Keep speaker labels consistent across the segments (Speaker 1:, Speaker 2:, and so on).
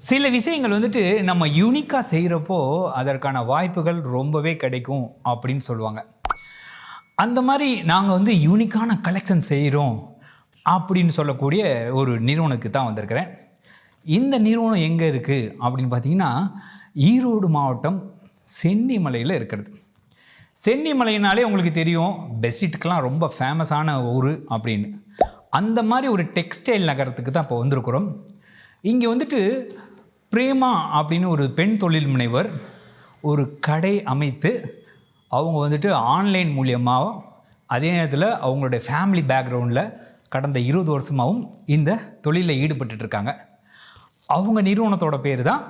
Speaker 1: சில விஷயங்கள் வந்துட்டு நம்ம யூனிக்காக செய்கிறப்போ அதற்கான வாய்ப்புகள் ரொம்பவே கிடைக்கும் அப்படின்னு சொல்லுவாங்க. அந்த மாதிரி நாங்கள் வந்து யூனிக்கான கலெக்ஷன் செய்கிறோம் அப்படின்னு சொல்லக்கூடிய ஒரு நிறுவனத்துக்கு தான் வந்திருக்கிறேன். இந்த நிறுவனம் எங்கே இருக்குது அப்படின்னு பார்த்தீங்கன்னா, ஈரோடு மாவட்டம் சென்னிமலையில் இருக்கிறது. சென்னிமலைனாலே உங்களுக்கு தெரியும், பெட்ஷீட்டுக்கெலாம் ரொம்ப ஃபேமஸான ஊர் அப்படின்னு. அந்த மாதிரி ஒரு டெக்ஸ்டைல் நகரத்துக்கு தான் இப்போ வந்திருக்கிறோம். இங்கே வந்துட்டு பிரேமா அப்படின்னு ஒரு பெண் தொழில் முனைவர் ஒரு கடை அமைத்து அவங்க வந்துட்டு ஆன்லைன் மூலியமாகவும் அதே நேரத்தில் அவங்களுடைய ஃபேமிலி பேக்ரவுண்டில் கடந்த 20 வருஷமாகவும் இந்த தொழிலில் ஈடுபட்டுருக்காங்க. அவங்க நிறுவனத்தோட பேர் தான்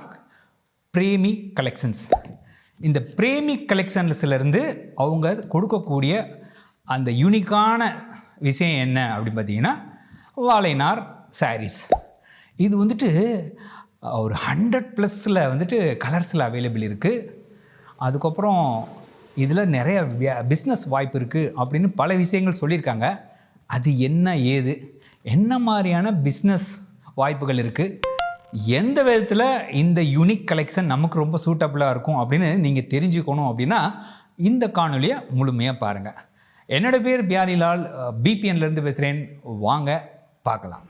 Speaker 1: பிரேமி கலெக்ஷன்ஸ். இந்த பிரேமி கலெக்ஷன்ஸ்லேருந்து அவங்க கொடுக்கக்கூடிய அந்த யூனிக்கான விஷயம் என்ன அப்படின்னு பார்த்தீங்கன்னா, வாழைநார் சாரீஸ். இது வந்துட்டு ஒரு 100+ வந்துட்டு கலர்ஸில் அவைலபிள் இருக்குது. அதுக்கப்புறம் இதில் நிறைய பிஸ்னஸ் வாய்ப்பு இருக்குது அப்படின்னு பல விஷயங்கள் சொல்லியிருக்காங்க. அது என்ன ஏது, என்ன மாதிரியான பிஸ்னஸ் வாய்ப்புகள் இருக்குது, எந்த விதத்தில் இந்த யூனிக் கலெக்ஷன் நமக்கு ரொம்ப சூட்டபுளாக இருக்கும் அப்படின்னு நீங்கள் தெரிஞ்சுக்கணும் அப்படின்னா இந்த காணொலியை முழுமையாக பாருங்கள். என்னோட பேர் பியாரிலால், பிபிஎன்லேருந்து பேசுகிறேன். வாங்க பார்க்கலாம்.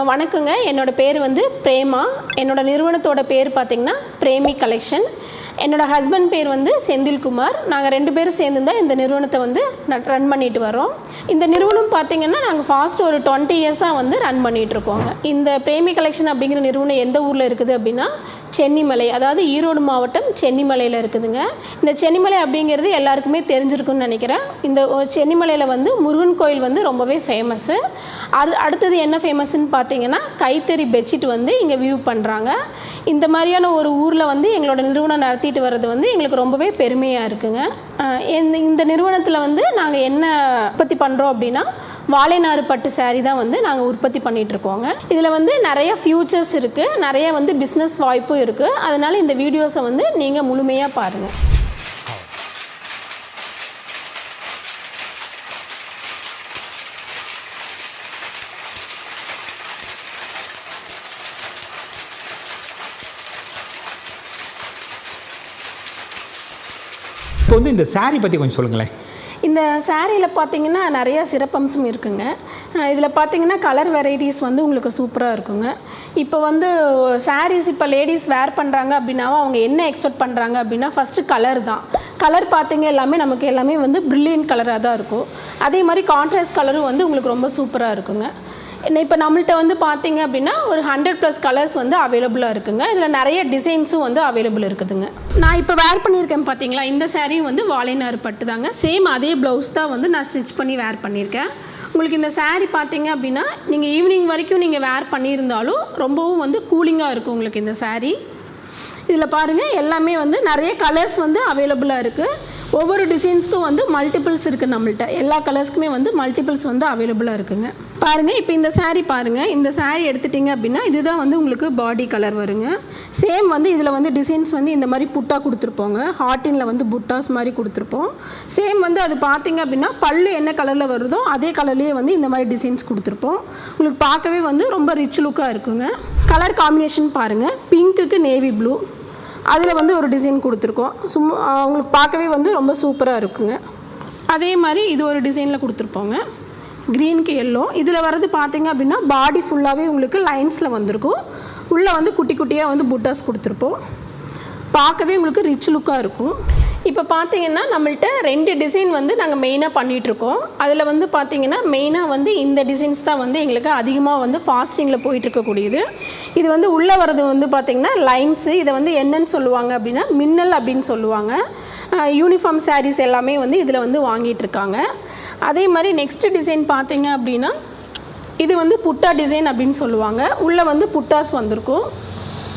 Speaker 2: வணக்கங்க. என்னோடய பேர் வந்து பிரேமா. என்னோடய நிறுவனத்தோட பேர் பார்த்திங்கன்னா பிரேமி கலெக்ஷன். என்னோடய ஹஸ்பண்ட் பேர் வந்து செந்தில்குமார். நாங்கள் 2 பேரும் சேர்ந்து தான் இந்த நிறுவனத்தை வந்து ரன் பண்ணிட்டு வரோம். இந்த நிறுவனம் பார்த்திங்கன்னா நாங்கள் ஃபாஸ்ட் ஒரு 20 இயர்ஸாக வந்து ரன் பண்ணிகிட்ருக்கோங்க. இந்த பிரேமி கலெக்ஷன் அப்படிங்கிற நிறுவனம் எந்த ஊரில் இருக்குது அப்படின்னா சென்னிமலை, அதாவது ஈரோடு மாவட்டம் சென்னிமலையில் இருக்குதுங்க. இந்த சென்னிமலை அப்படிங்கிறது எல்லாருக்குமே தெரிஞ்சிருக்குன்னு நினைக்கிறேன். இந்த சென்னிமலையில் வந்து முருகன் கோயில் வந்து ரொம்பவே ஃபேமஸ்ஸு. அடுத்தது என்ன ஃபேமஸ்ன்னு பார்த்தீங்கன்னா கைத்தறி பெட்ஷீட் வந்து இங்கே வியூ பண்ணுறாங்க. இந்த மாதிரியான ஒரு ஊரில் வந்து எங்களோட நிறுவனம் நடத்திட்டு வர்றது வந்து எங்களுக்கு ரொம்பவே பெருமையாக இருக்குங்க. இந்த நிறுவனத்தில் வந்து நாங்கள் என்ன உற்பத்தி பண்ணுறோம் அப்படின்னா வாழைநாறு பட்டு சாரீ தான் வந்து நாங்கள் உற்பத்தி பண்ணிகிட்ருக்கோங்க. இதில் வந்து நிறைய ஃபியூச்சர்ஸ் இருக்குது, நிறைய வந்து பிஸ்னஸ் வாய்ப்பும் இருக்குது. அதனால் இந்த வீடியோஸை வந்து நீங்கள் முழுமையாக பாருங்கள்.
Speaker 1: இப்போ வந்து இந்த சாரீ பற்றி கொஞ்சம் சொல்லுங்களேன்.
Speaker 2: இந்த சாரியில் பார்த்தீங்கன்னா நிறையா சிறப்பம்சம் இருக்குங்க. இதில் பார்த்தீங்கன்னா கலர் வெரைட்டிஸ் வந்து உங்களுக்கு சூப்பராக இருக்குங்க. இப்போ வந்து சாரீஸ் இப்போ லேடிஸ் வேர் பண்ணுறாங்க அப்படின்னாவும் அவங்க என்ன எக்ஸ்பெக்ட் பண்ணுறாங்க அப்படின்னா ஃபஸ்ட்டு கலர் தான். கலர் பார்த்தீங்க நமக்கு எல்லாமே வந்து பிரில்லியன்ட் கலராக தான் இருக்கும். அதே மாதிரி கான்ட்ராஸ்ட் கலரும் வந்து உங்களுக்கு ரொம்ப சூப்பராக இருக்குங்க. இப்போ நம்மள்கிட்ட வந்து பார்த்தீங்க அப்படின்னா ஒரு 100+ கலர்ஸ் வந்து அவைலபிளாக இருக்குங்க. இதில் நிறைய டிசைன்ஸும் வந்து அவைலபிள் இருக்குதுங்க. நான் இப்போ வேர் பண்ணியிருக்கேன் பார்த்தீங்களா, இந்த சாரியும் வந்து வாழைநாறு பட்டு தாங்க. சேம் அதே ப்ளவுஸ் தான் வந்து நான் ஸ்டிச் பண்ணி வேர் பண்ணியிருக்கேன். உங்களுக்கு இந்த சாரீ பார்த்தீங்க அப்படின்னா நீங்கள் ஈவினிங் வரைக்கும் நீங்கள் வேர் பண்ணியிருந்தாலும் ரொம்பவும் வந்து கூலிங்காக இருக்கும் உங்களுக்கு இந்த சாரீ. இதில் பாருங்கள் எல்லாமே வந்து நிறைய கலர்ஸ் வந்து அவைலபிளாக இருக்குது. ஒவ்வொரு டிசைன்ஸ்க்கும் வந்து மல்டிபிள்ஸ் இருக்குது நம்மள்ட்ட. எல்லா கலர்ஸ்க்குமே வந்து மல்டிபிள்ஸ் வந்து அவைலபிளாக இருக்குங்க. பாருங்கள், இப்போ இந்த saree பாருங்கள். இந்த saree எடுத்துட்டிங்க அப்படின்னா இதுதான் வந்து உங்களுக்கு பாடி கலர் வருங்க. சேம் வந்து இதில் வந்து டிசைன்ஸ் வந்து இந்த மாதிரி புட்டா கொடுத்துருப்போங்க. ஹார்டினில் வந்து புட்டாஸ் மாதிரி கொடுத்துருப்போம். சேம் வந்து அது பார்த்தீங்க அப்படின்னா பல்லு என்ன கலரில் வருதோ அதே கலர்லேயே வந்து இந்த மாதிரி டிசைன்ஸ் கொடுத்துருப்போம். உங்களுக்கு பார்க்கவே வந்து ரொம்ப ரிச் லுக்காக இருக்குங்க. கலர் காம்பினேஷன் பாருங்கள், பிங்க்குக்கு நேவி ப்ளூ, அதில் வந்து ஒரு டிசைன் கொடுத்துருக்கோம். சும்மா உங்களுக்கு பார்க்கவே வந்து ரொம்ப சூப்பராக இருக்குங்க. அதே மாதிரி இது ஒரு டிசைனில் கொடுத்துருப்போங்க, க்ரீனுக்கு எல்லோ. இதில் வர்றது பார்த்தீங்க அப்படின்னா பாடி ஃபுல்லாகவே உங்களுக்கு லைன்ஸில் வந்திருக்கும். உள்ளே வந்து குட்டி குட்டியாக வந்து புட்டாஸ் கொடுத்துருப்போம். பார்க்கவே உங்களுக்கு ரிச் லுக்காக இருக்கும். இப்போ பார்த்தீங்கன்னா நம்மள்ட்ட 2 டிசைன் வந்து நாங்கள் மெயினாக பண்ணிகிட்ருக்கோம். அதில் வந்து பார்த்தீங்கன்னா மெயினாக வந்து இந்த டிசைன்ஸ் தான் வந்து எங்களுக்கு அதிகமாக வந்து ஃபாஸ்டிங்கில் போயிட்டுருக்கக்கூடியது. இது வந்து உள்ளே வர்றது வந்து பார்த்திங்கன்னா லைன்ஸு. இதை வந்து என்னன்னு சொல்லுவாங்க அப்படின்னா மின்னல் அப்படின்னு சொல்லுவாங்க. யூனிஃபார்ம் சாரீஸ் எல்லாமே வந்து இதில் வந்து வாங்கிட்டுருக்காங்க. அதே மாதிரி நெக்ஸ்ட்டு டிசைன் பார்த்தீங்க அப்படின்னா இது வந்து புட்டா டிசைன் அப்படின்னு சொல்லுவாங்க. உள்ளே வந்து புட்டாஸ் வந்திருக்கும்.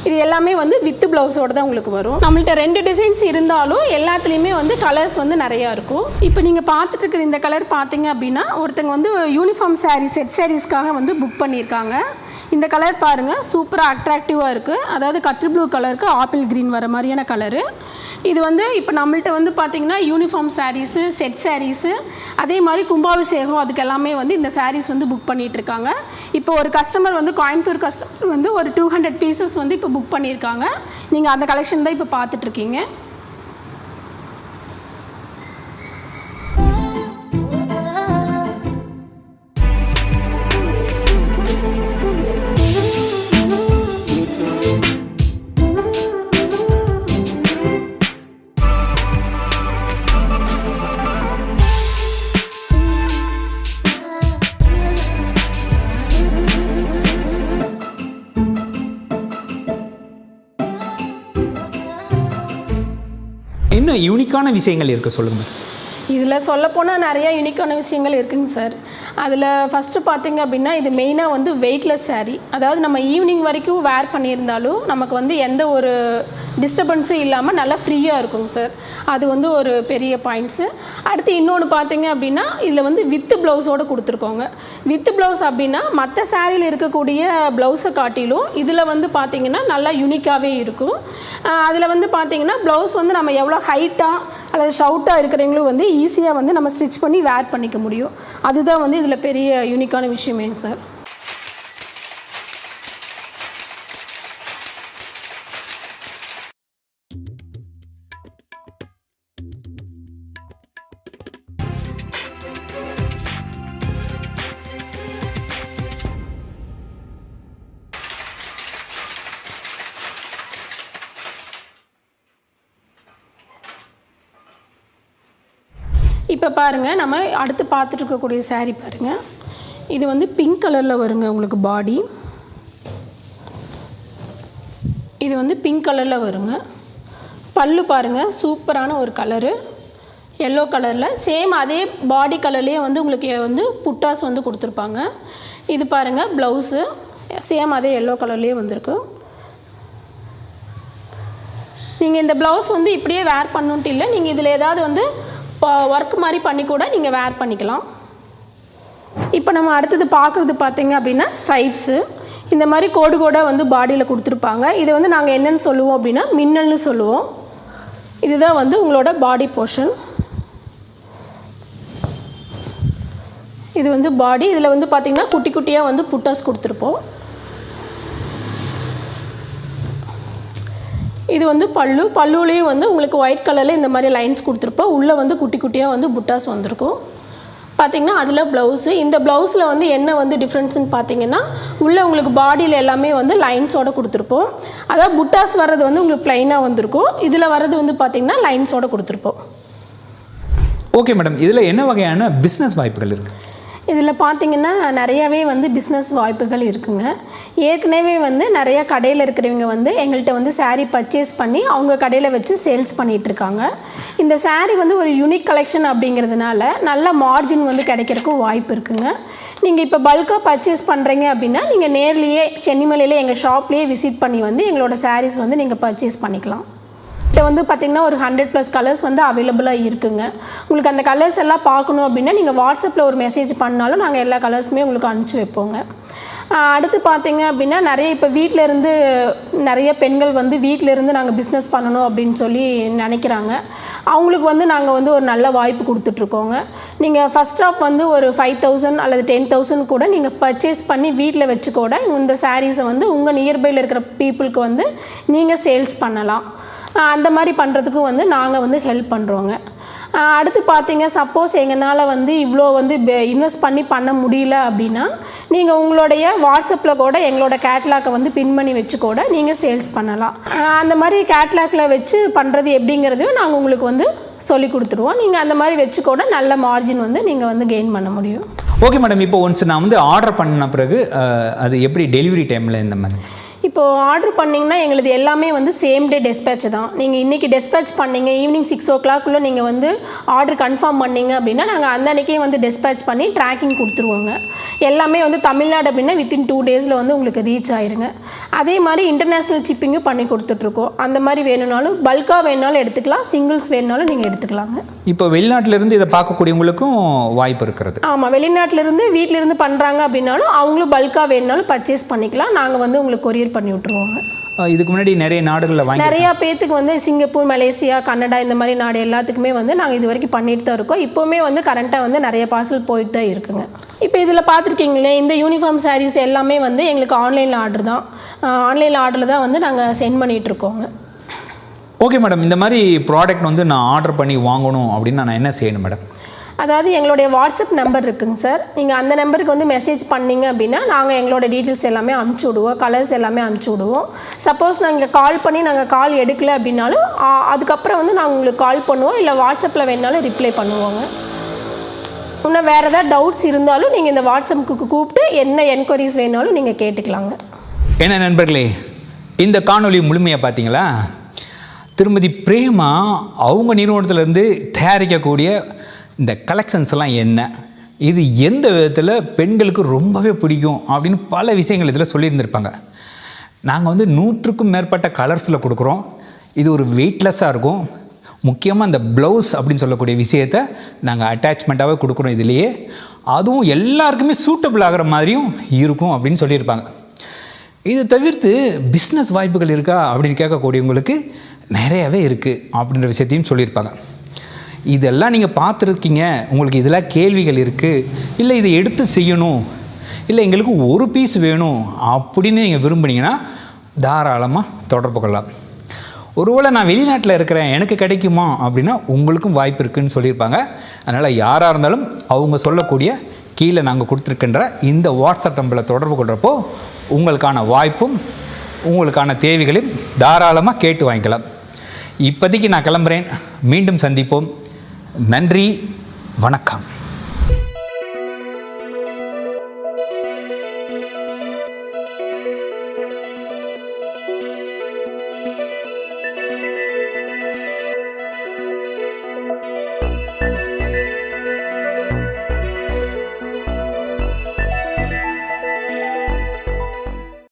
Speaker 2: இது எல்லாமே வந்து வித் ப்ளவுஸோடு தான் உங்களுக்கு வரும். நம்மள்ட்ட 2 டிசைன்ஸ் இருந்தாலும் எல்லாத்துலேயுமே வந்து கலர்ஸ் வந்து நிறையா இருக்கும். இப்போ நீங்கள் பார்த்துட்டு இருக்கிற இந்த கலர் பார்த்தீங்க அப்படின்னா ஒருத்தங்க வந்து யூனிஃபார்ம் சாரீ செட் சாரீஸ்க்காக வந்து புக் பண்ணியிருக்காங்க. இந்த கலர் பாருங்கள், சூப்பராக அட்ராக்டிவாக இருக்குது. அதாவது கத்திரி ப்ளூ கலருக்கு ஆப்பிள் க்ரீன் வர மாதிரியான கலரு. இது வந்து இப்போ நம்மள்ட்ட வந்து பார்த்திங்கன்னா யூனிஃபார்ம் சாரீஸு, செட் சாரீஸு, அதே மாதிரி கும்பாபிஷேகம் அதுக்கு எல்லாமே வந்து இந்த சாரீஸ் வந்து புக் பண்ணிகிட்ருக்காங்க. இப்போ ஒரு கஸ்டமர் வந்து கோயம்புத்தூர் கஸ்டமர் வந்து ஒரு 200 பீசஸ் வந்து இப்போ புக் பண்ணியிருக்காங்க. நீங்கள் அந்த கலெக்ஷன் தான் இப்போ பார்த்துட்ருக்கீங்க.
Speaker 1: இன்னும் யூனிக்கான விஷயங்கள் இருக்குது, சொல்லுங்கள்.
Speaker 2: இதில் சொல்லப்போனால் நிறையா யூனிக்கான விஷயங்கள் இருக்குங்க சார். அதில் ஃபஸ்ட்டு பார்த்தீங்க அப்படின்னா இது மெயினாக வந்து வெயிட்லெஸ் saree. அதாவது நம்ம ஈவினிங் வரைக்கும் வேர் பண்ணியிருந்தாலும் நமக்கு வந்து எந்த ஒரு டிஸ்டர்பன்ஸும் இல்லாமல் நல்லா ஃப்ரீயாக இருக்குங்க சார். அது வந்து ஒரு பெரிய பாயிண்ட்ஸு. அடுத்து இன்னொன்று பார்த்தீங்க அப்படின்னா இதில் வந்து வித்து ப்ளவுஸோடு கொடுத்துருக்கோங்க. வித்து ப்ளவுஸ் அப்படின்னா மற்ற சாரியில் இருக்கக்கூடிய ப்ளவுஸை காட்டிலும் இதில் வந்து பார்த்திங்கன்னா நல்லா யூனிக்காகவே இருக்கும். அதில் வந்து பார்த்திங்கன்னா ப்ளவுஸ் வந்து நம்ம எவ்வளோ ஹைட்டாக அல்லது ஷவுட்டாக இருக்கிறவங்களும் வந்து ஈஸியாக வந்து நம்ம ஸ்டிச் பண்ணி வேர் பண்ணிக்க முடியும். அதுதான் வந்து இதில் பெரிய யூனிக்கான விஷயமே சார். இப்போ பாருங்கள், நம்ம அடுத்து பார்த்துட்டு இருக்கக்கூடிய saree பாருங்கள். இது வந்து பிங்க் கலரில் வருங்க உங்களுக்கு பாடி. இது வந்து பிங்க் கலரில் வருங்க. பல்லு பாருங்கள், சூப்பரான ஒரு கலரு, எல்லோ கலரில். சேம் அதே பாடி கலர்லேயே வந்து உங்களுக்கு வந்து புட்டாஸ் வந்து கொடுத்துருப்பாங்க. இது பாருங்கள் ப்ளவுஸு, சேம் அதே எல்லோ கலர்லேயே வந்திருக்கு. நீங்கள் இந்த ப்ளவுஸ் வந்து இப்படியே வேர் பண்ணணுன்ட்டு இல்லை, நீங்கள் இதில் ஏதாவது வந்து ஒர்க் மாதிரி பண்ணி கூட நீங்கள் வேர் பண்ணிக்கலாம். இப்போ நம்ம அடுத்தது பார்க்குறது பார்த்தீங்க அப்படின்னா ஸ்ட்ரைப்ஸு. இந்த மாதிரி கோடு கோடாக வந்து பாடியில் கொடுத்துருப்பாங்க. இதை வந்து நாங்கள் என்னென்னு சொல்லுவோம் அப்படின்னா மின்னல்னு சொல்லுவோம். இதுதான் வந்து உங்களோட பாடி போர்ஷன். இது வந்து பாடி. இதில் வந்து பார்த்திங்கன்னா குட்டி குட்டியாக வந்து புட்டாஸ் கொடுத்துருப்போம். இது வந்து பல்லு. பல்லுலேயும் வந்து உங்களுக்கு ஒயிட் கலரில் இந்த மாதிரி லைன்ஸ் கொடுத்துருப்போம். உள்ளே வந்து குட்டி குட்டியாக வந்து புட்டாஸ் வந்திருக்கும். பார்த்திங்கன்னா அதில் ப்ளவுஸு. இந்த ப்ளவுஸில் வந்து என்ன வந்து டிஃப்ரென்ஸ்னு பார்த்தீங்கன்னா உள்ளே உங்களுக்கு பாடியில் எல்லாமே வந்து லைன்ஸோடு கொடுத்துருப்போம். அதாவது புட்டாஸ் வர்றது வந்து உங்களுக்கு ப்ளைனாக வந்திருக்கும். இதில் வர்றது வந்து பார்த்திங்கன்னா லைன்ஸோடு கொடுத்துருப்போம்.
Speaker 1: ஓகே மேடம், இதில் என்ன வகையான பிஸ்னஸ் வாய்ப்புகள் இருக்குது?
Speaker 2: இதில் பார்த்திங்கன்னா நிறையாவே வந்து பிஸ்னஸ் வாய்ப்புகள் இருக்குங்க. ஏற்கனவே வந்து நிறையா கடையில் இருக்கிறவங்க வந்து எங்கள்கிட்ட வந்து saree பர்ச்சேஸ் பண்ணி அவங்க கடையில் வச்சு சேல்ஸ் பண்ணிகிட்ருக்காங்க. இந்த saree வந்து ஒரு யூனிக் கலெக்ஷன் அப்படிங்கிறதுனால நல்ல மார்ஜின் வந்து கிடைக்கிறதுக்கும் வாய்ப்பு இருக்குங்க. நீங்கள் இப்போ பல்காக பர்ச்சேஸ் பண்ணுறீங்க அப்படின்னா நீங்கள் நேர்லேயே சென்னிமலையில் எங்கள் ஷாப்லேயே விசிட் பண்ணி வந்து எங்களோட sarees வந்து நீங்கள் பர்ச்சேஸ் பண்ணிக்கலாம். எங்ககிட்ட வந்து பார்த்திங்கன்னா ஒரு 100+ கலர்ஸ் வந்து அவைலபிளாக இருக்குங்க. உங்களுக்கு அந்த கலர்ஸ் எல்லாம் பார்க்கணும் அப்படின்னா நீங்கள் வாட்ஸ்அப்பில் ஒரு மெசேஜ் பண்ணாலும் நாங்கள் எல்லா கலர்ஸுமே உங்களுக்கு அனுப்பிச்சி வைப்போங்க. அடுத்து பார்த்தீங்க அப்படின்னா நிறைய இப்போ வீட்டில் இருந்து நிறைய பெண்கள் வந்து வீட்டில் இருந்து நாங்கள் பிஸ்னஸ் பண்ணணும் அப்படின்னு சொல்லி நினைக்கிறாங்க. அவங்களுக்கு வந்து நாங்கள் வந்து ஒரு நல்ல வாய்ப்பு கொடுத்துட்ருக்கோங்க. நீங்கள் ஃபஸ்ட் ஆஃப் வந்து ஒரு 5,000 அல்லது 10,000 கூட நீங்கள் பர்ச்சேஸ் பண்ணி வீட்டில் வச்சு கூட இந்த சாரீஸை வந்து உங்கள் நியர்பையில் இருக்கிற பீப்புளுக்கு வந்து நீங்கள் சேல்ஸ் பண்ணலாம். அந்த மாதிரி பண்ணுறதுக்கும் வந்து நாங்கள் வந்து ஹெல்ப் பண்ணுறோங்க. அடுத்து பார்த்தீங்க சப்போஸ் எங்களால் வந்து இவ்வளோ வந்து இன்வெஸ்ட் பண்ண முடியல அப்படின்னா நீங்கள் உங்களுடைய வாட்ஸ்அப்பில் கூட எங்களோட கேட்லாக்கை வந்து பின் பண்ணி வச்சு கூட நீங்கள் சேல்ஸ் பண்ணலாம். அந்த மாதிரி கேட்லாக்கில் வச்சு பண்ணுறது எப்படிங்கிறதையும் நாங்கள் உங்களுக்கு வந்து சொல்லி கொடுத்துருவோம். நீங்கள் அந்த மாதிரி வச்சு கூட நல்ல மார்ஜின் வந்து நீங்கள் வந்து கெயின் பண்ண முடியும்.
Speaker 1: ஓகே மேடம், இப்போ ஒன்ஸ் நான் வந்து ஆர்டர் பண்ண பிறகு அது எப்படி டெலிவரி டைமில் இந்த மாதிரி?
Speaker 2: இப்போது ஆர்டர் பண்ணிங்கன்னா எங்களுக்கு எல்லாமே வந்து சேம் டே டெஸ்பேட்ச் தான். நீங்கள் இன்றைக்கி டெஸ்பேட்ச் பண்ணிங்க ஈவினிங் 6 o'clock நீங்கள் வந்து ஆர்டர் கன்ஃபார்ம் பண்ணிங்க அப்படின்னா நாங்கள் அந்த அன்றைக்கே வந்து டெஸ்பேட்ச் பண்ணி ட்ராக்கிங் கொடுத்துருவோங்க. எல்லாமே வந்து தமிழ்நாடு அப்படின்னா வித்தின் 2 daysல வந்து உங்களுக்கு ரீச் ஆயிருங்க. அதே மாதிரி இன்டர்நேஷ்னல் ஷிப்பிங்கும் பண்ணி கொடுத்துட்ருக்கோம். அந்த மாதிரி வேணும்னாலும் பல்காக வேணுனாலும் எடுத்துக்கலாம், சிங்கிள்ஸ் வேணுனாலும் நீங்கள் எடுத்துக்கலாங்க.
Speaker 1: இப்போ வெளிநாட்டிலேருந்து இதை பார்க்கக்கூடியவங்களுக்கும் வாய்ப்பு இருக்கிறது?
Speaker 2: ஆமாம், வெளிநாட்டிலேருந்து வீட்டிலேருந்து பண்ணுறாங்க அப்படின்னாலும் அவங்களும் பல்காக வேணுனாலும் பர்ச்சேஸ் பண்ணிக்கலாம். நாங்கள் வந்து உங்களுக்கு கொரியர் பண்ணி விட்டுருவோங்க.
Speaker 1: இதுக்கு முன்னாடி நிறைய நாடுகளில் வாங்கி
Speaker 2: நிறையா பேத்துக்கு வந்து சிங்கப்பூர், மலேசியா, கனடா இந்த மாதிரி நாடு எல்லாத்துக்குமே வந்து நாங்கள் இது வரைக்கும் பண்ணிட்டு தான் இருக்கோம். இப்போவுமே வந்து கரண்ட்டாக வந்து நிறைய பார்சல் போயிட்டு தான் இருக்குங்க. இப்போ இதில் பார்த்துருக்கீங்களே இந்த யூனிஃபார்ம் சாரீஸ் எல்லாமே வந்து எங்களுக்கு ஆன்லைனில் ஆர்டர் தான். ஆன்லைனில் ஆர்டரில் தான் வந்து நாங்கள் சென்ட் பண்ணிகிட்ருக்கோங்க.
Speaker 1: ஓகே மேடம், இந்த மாதிரி ப்ராடக்ட் வந்து நான் ஆர்டர் பண்ணி வாங்கணும் அப்படின்னு நான் என்ன செய்யணும் மேடம்?
Speaker 2: அதாவது எங்களுடைய வாட்ஸ்அப் நம்பர் இருக்குங்க சார். நீங்கள் அந்த நம்பருக்கு வந்து மெசேஜ் பண்ணிங்க அப்படின்னா நாங்கள் எங்களோட டீட்டெயில்ஸ் எல்லாமே அனுப்பிச்சி விடுவோம், கலர்ஸ் எல்லாமே அனுப்பிச்சி விடுவோம். சப்போஸ் நாங்கள் கால் பண்ணி நாங்கள் கால் எடுக்கலை அப்படின்னாலும் அதுக்கப்புறம் வந்து நாங்கள் உங்களுக்கு கால் பண்ணுவோம், இல்லை வாட்ஸ்அப்பில் வேணாலும் ரிப்ளை பண்ணுவோங்க. இன்னும் வேறு ஏதாவது டவுட்ஸ் இருந்தாலும் நீங்கள் இந்த வாட்ஸ்அப்புக்கு கூப்பிட்டு என்ன என்கொயரிஸ் வேணாலும் நீங்கள் கேட்டுக்கலாங்க.
Speaker 1: என்ன நண்பர்களே, இந்த காணொலி முழுமையாக பார்த்தீங்களா? திருமதி பிரேமா அவங்க நிறுவனத்திலேருந்து தயாரிக்கக்கூடிய இந்த கலெக்ஷன்ஸ் எல்லாம் என்ன, இது எந்த விதத்தில் பெண்களுக்கு ரொம்பவே பிடிக்கும் அப்படின்னு பல விஷயங்கள் இதில் சொல்லியிருந்திருப்பாங்க. நாங்கள் வந்து 100க்கும் மேற்பட்ட கலர்ஸில் கொடுக்குறோம். இது ஒரு வெயிட்லெஸ்ஸாக இருக்கும். முக்கியமாக இந்த ப்ளவுஸ் அப்படின்னு சொல்லக்கூடிய விஷயத்தை நாங்கள் அட்டாச்மெண்ட்டாகவே கொடுக்குறோம் இதுலேயே. அதுவும் எல்லாருக்குமே சூட்டபிள் ஆகிற மாதிரியும் இருக்கும் அப்படின்னு சொல்லியிருப்பாங்க. இது தவிர்த்து பிஸ்னஸ் வாய்ப்புகள் இருக்கா அப்படின்னு கேட்கக்கூடியவங்களுக்கு நிறையவே இருக்குது அப்படின்ற விஷயத்தையும் சொல்லியிருப்பாங்க. இதெல்லாம் நீங்கள் பார்த்துருக்கீங்க, உங்களுக்கு இதெல்லாம் கேள்விகள் இருக்குது, இல்லை இதை எடுத்து செய்யணும், இல்லை எங்களுக்கு ஒரு பீஸ் வேணும் அப்படின்னு நீங்கள் விரும்புனீங்கன்னா தாராளமாக தொடர்பு கொள்ளலாம். ஒருவேளை நான் வெளிநாட்டில் இருக்கிறேன் எனக்கு கிடைக்குமா அப்படின்னா உங்களுக்கும் வாய்ப்பு இருக்குதுன்னு சொல்லியிருப்பாங்க. அதனால் யாராக இருந்தாலும் அவங்க சொல்லக்கூடிய கீழே நாங்கள் கொடுத்துருக்கின்ற இந்த வாட்ஸ்அப் நம்பரில் தொடர்பு கொள்கிறப்போ உங்களுக்கான வாய்ப்பும் உங்களுக்கான தேவைகளையும் தாராளமாக கேட்டு வாங்கிக்கலாம். இப்போதைக்கு நான் கிளம்புறேன். மீண்டும் சந்திப்போம். நன்றி, வணக்கம்.